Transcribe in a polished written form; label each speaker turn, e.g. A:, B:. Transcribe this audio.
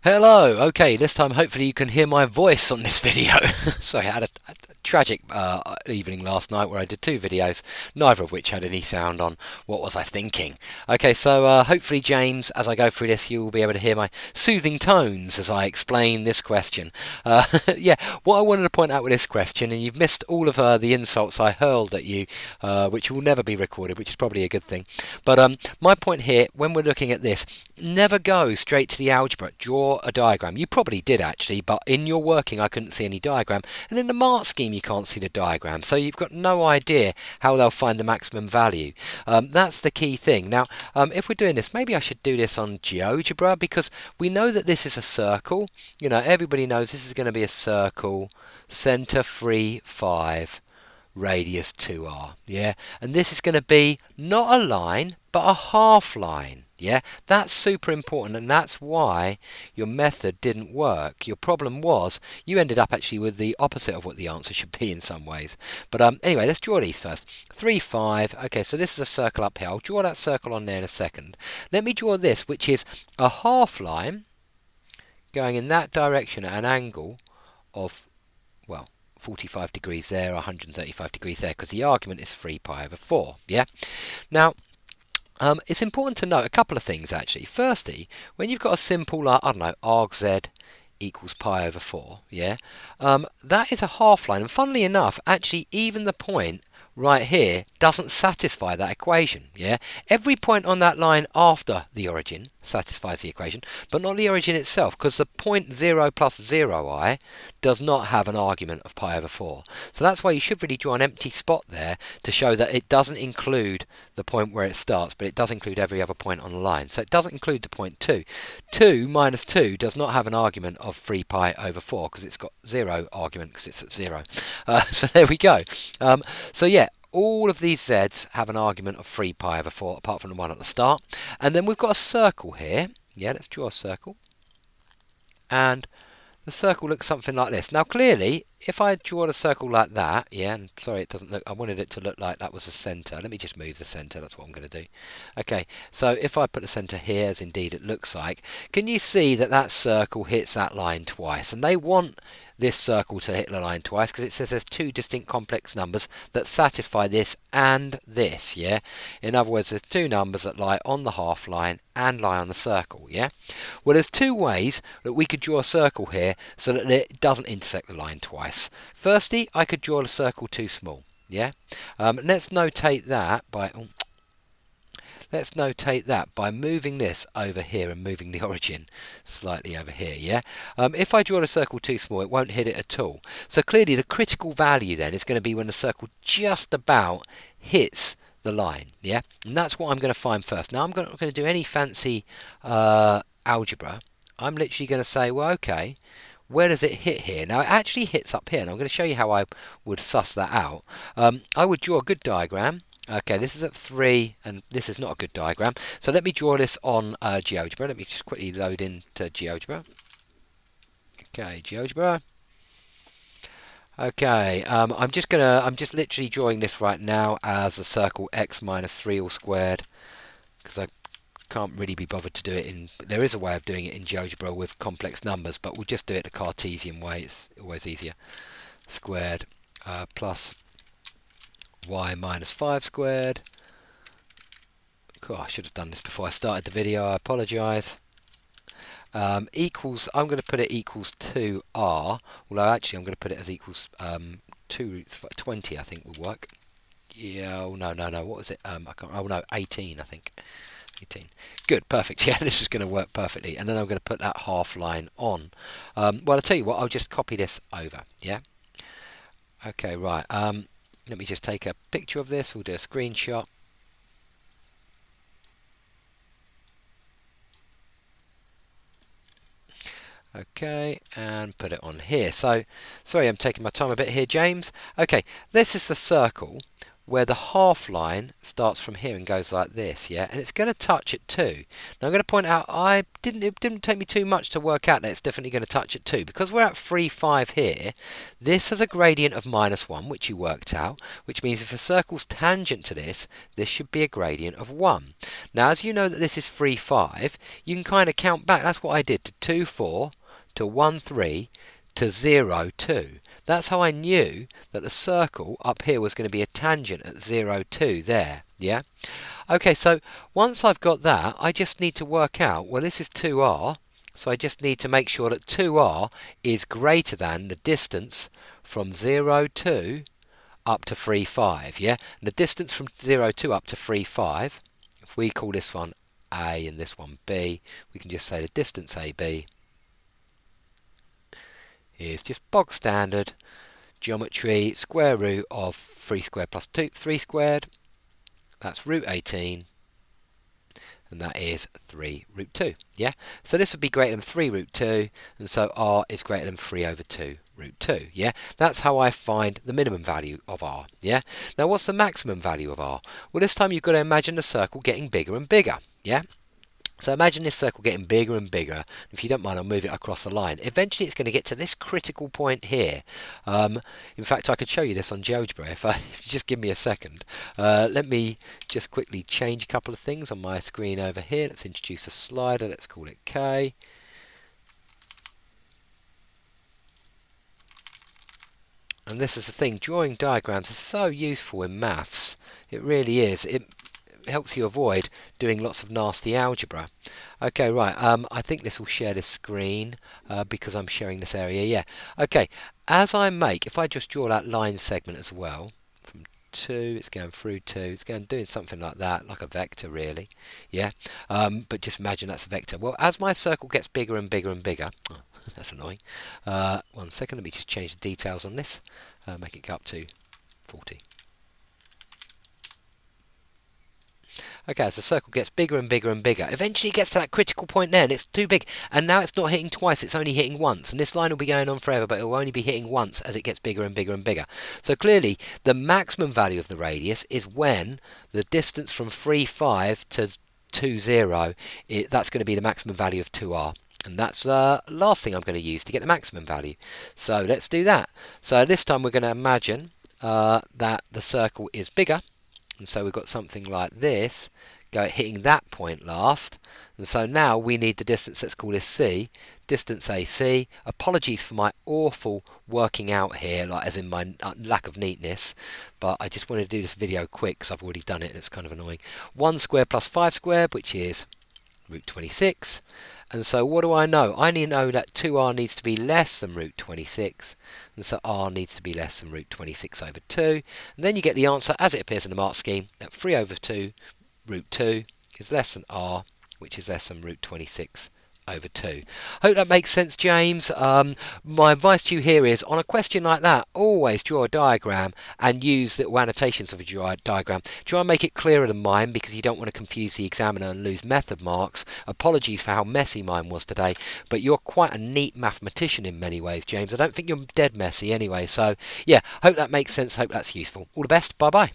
A: Hello. Okay, this time hopefully you can hear my voice on this video. Sorry, I had a tragic evening last night where I did two videos, neither of which had any sound on. What was I thinking? Okay, so hopefully, James, as I go through this, you will be able to hear my soothing tones as I explain this question. Yeah, what I wanted to point out with this question, and you've missed all of the insults I hurled at you, which will never be recorded, which is probably a good thing. But my point here, when we're looking at this, never go straight to the algebra. Draw a diagram. You probably did actually, but in your working I couldn't see any diagram. And in the mark scheme you can't see the diagram. So you've got no idea how they'll find the maximum value. That's the key thing. Now, if we're doing this, maybe I should do this on GeoGebra because we know that this is a circle. You know, everybody knows this is going to be a circle, centre 3, 5, radius 2r. Yeah, and this is going to be not a line, but a half line. Yeah, that's super important, and that's why your method didn't work. Your problem was you ended up actually with the opposite of what the answer should be in some ways. But anyway, let's draw these first. 3, 5. Okay, so this is a circle up here. I'll draw that circle on there in a second. Let me draw this, which is a half line going in that direction at an angle of, well, 45 degrees there, 135 degrees there, because the argument is 3 pi over 4. Yeah. Now, it's important to note a couple of things actually. Firstly, when you've got a simple, I don't know, argz equals pi over 4, yeah, that is a half line. And funnily enough, actually, even the point right here doesn't satisfy that equation. Yeah, every point on that line after the origin satisfies the equation, but not the origin itself, because the point 0 plus 0i does not have an argument of pi over 4. So that's why you should really draw an empty spot there to show that it doesn't include the point where it starts, but it does include every other point on the line. So it doesn't include the point 2. 2 minus 2 does not have an argument of 3 pi over 4 because it's got 0 argument because it's at 0. So there we go. So yeah, all of these z's have an argument of 3 pi over 4 apart from the one at the start. And then we've got a circle here. Yeah, let's draw a circle. And the circle looks something like this. Now clearly, if I draw a circle like that, yeah, and sorry it doesn't look, I wanted it to look like that was the centre. Let me just move the centre, that's what I'm going to do. Okay, so if I put the centre here, as indeed it looks like, can you see that that circle hits that line twice? And they want this circle to hit the line twice because it says there's two distinct complex numbers that satisfy this and this, yeah? In other words, there's two numbers that lie on the half line and lie on the circle, yeah? Well, there's two ways that we could draw a circle here so that it doesn't intersect the line twice. Firstly, I could draw the circle too small, yeah? Let's notate that by... Let's notate that by moving this over here and moving the origin slightly over here, yeah? If I draw the circle too small, it won't hit it at all. So clearly the critical value then is going to be when the circle just about hits the line, yeah? And that's what I'm going to find first. Now I'm not going to do any fancy algebra. I'm literally going to say, well, okay, where does it hit here? Now it actually hits up here, and I'm going to show you how I would suss that out. I would draw a good diagram. Okay, this is at 3, and this is not a good diagram. So let me draw this on GeoGebra. Let me just quickly load into GeoGebra. Okay, GeoGebra. Okay, I'm just literally drawing this right now as a circle x minus 3 all squared, because I can't really be bothered to do it in... There is a way of doing it in GeoGebra with complex numbers, but we'll just do it the Cartesian way. It's always easier. Squared plus y minus 5 squared. Cool, I should have done this before I started the video, I apologise. Equals, I'm going to put it equals 2r, although actually I'm going to put it as equals 20 I think will work. Yeah, oh no, what was it? I can't, oh no, 18 I think. 18. Good, perfect. Yeah, this is going to work perfectly. And then I'm going to put that half line on. Well, I'll tell you what, I'll just copy this over, yeah? Okay, right. Let me just take a picture of this. We'll do a screenshot. Okay, and put it on here. So, sorry I'm taking my time a bit here, James. Okay, this is the circle. where the half line starts from here and goes like this, yeah, and it's going to touch at 2. Now I'm going to point out it didn't take me too much to work out that it's definitely going to touch at 2, because we're at 3, 5 here. This has a gradient of -1, which you worked out, which means if a circle's tangent to this, this should be a gradient of 1. Now as you know that this is 3, 5, you can kind of count back. That's what I did, to 2, 4, to 1, 3, to 0, 2. That's how I knew that the circle up here was going to be a tangent at 0, 2 there, yeah? Okay, so once I've got that, I just need to work out, well, this is 2r, so I just need to make sure that 2r is greater than the distance from 0, 2 up to 3, 5, yeah? And the distance from 0, 2 up to 3, 5, if we call this one A and this one B, we can just say the distance AB is just bog standard geometry, square root of 3 squared plus 3 squared. That's root 18, and that is 3 root 2. Yeah, so this would be greater than 3 root 2, and so r is greater than 3 over 2 root 2. Yeah, that's how I find the minimum value of r. Yeah, now what's the maximum value of r? Well, this time you've got to imagine the circle getting bigger and bigger. Yeah. So imagine this circle getting bigger and bigger. If you don't mind, I'll move it across the line. Eventually it's going to get to this critical point here. In fact, I could show you this on GeoGebra if you just give me a second. Let me just quickly change a couple of things on my screen over here. Let's introduce a slider. Let's call it K. And this is the thing, drawing diagrams is so useful in maths. It really is. It helps you avoid doing lots of nasty algebra. Okay, right, I think this will share this screen because I'm sharing this area, yeah. Okay, if I just draw that line segment as well, from 2, it's going through 2, it's going doing something like that, like a vector really, yeah. But just imagine that's a vector. Well, as my circle gets bigger and bigger and bigger, oh, that's annoying. 1 second, let me just change the details on this, make it go up to 40. Okay, as the circle gets bigger and bigger and bigger, eventually it gets to that critical point there, and it's too big. And now it's not hitting twice, it's only hitting once. And this line will be going on forever, but it will only be hitting once as it gets bigger and bigger and bigger. So clearly, the maximum value of the radius is when the distance from 3, 5 to 2, 0, that's going to be the maximum value of 2r. And that's the last thing I'm going to use to get the maximum value. So let's do that. So this time we're going to imagine that the circle is bigger. And so we've got something like this, hitting that point last. And so now we need the distance, let's call this C, distance AC. Apologies for my awful working out here, like as in my lack of neatness, but I just wanted to do this video quick because I've already done it and it's kind of annoying. 1 squared plus 5 squared, which is root 26. And so what do I know? I need to know that 2r needs to be less than root 26. And so r needs to be less than root 26 over 2. And then you get the answer as it appears in the mark scheme, that 3 over 2 root 2 is less than r, which is less than root 26 over 2. Hope that makes sense, James. My advice to you here is, on a question like that, always draw a diagram and use the annotations of a diagram. Try and make it clearer than mine because you don't want to confuse the examiner and lose method marks. Apologies for how messy mine was today, but you're quite a neat mathematician in many ways, James. I don't think you're dead messy anyway. So yeah, hope that makes sense. Hope that's useful. All the best. Bye bye.